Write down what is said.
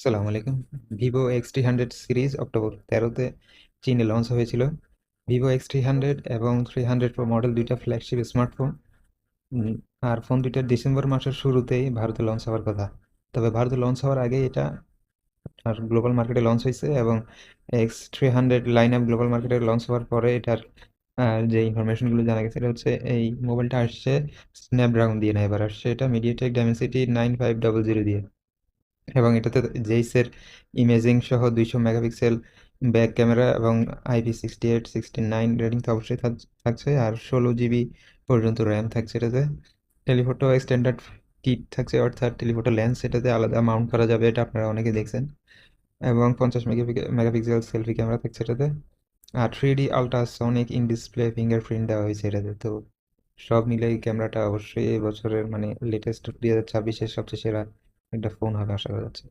আসসালামু আলাইকুম। Vivo X300 series October 13-তে চীনে লঞ্চ হয়েছিল। ভিভো X300 এবং 300 প্রো মডেল দুইটা ফ্ল্যাগশিপ স্মার্টফোন। উম, আর ফোন দুইটা ডিসেম্বর মাসের শুরুতেই ভারতে লঞ্চ হওয়ার কথা। তবে ভারতে লঞ্চ হওয়ার আগে এটা আর গ্লোবাল মার্কেটে লঞ্চ হয়েছে, এবং X300 লাইন আপ গ্লোবাল মার্কেটে লঞ্চ হওয়ার পরে এটার যে ইনফরমেশনগুলো জানা গেছে, এটা হচ্ছে এই মোবাইলটা আসছে স্ন্যাপড্রাগন দিয়ে না, এবার আসছে এটা মিডিয়াটেক ডাইমেনসিটি 9500 দিয়ে। এবং এটাতে জেইসের ইমেজিং সহ 200 মেগাপিক্সেল ব্যাক ক্যামেরা এবং IP68 69 রেটিং তো অবশ্যই থাকছে, আর 16 জিবি পর্যন্ত র্যাম থাকছে এটাতে। টেলিফোটো স্ট্যান্ডার্ড কিট থাকছে, অর্থাৎ টেলিফোটো লেন্স এটাতে আলাদা মাউন্ট করা যাবে, এটা আপনারা অনেকে দেখছেন। এবং 50 মেগাপিক্সেল সেলফি ক্যামেরা থাকছে এটাতে। আর 3D ultrasonic in display fingerprint দেওয়া হয়েছে এটাতে। তো সব মিলে এই ক্যামেরাটা অবশ্যই এই বছরের মানে লেটেস্ট 2026-এর সবচেয়ে সেরা একটা ফোন হবে আশা করা যাচ্ছে।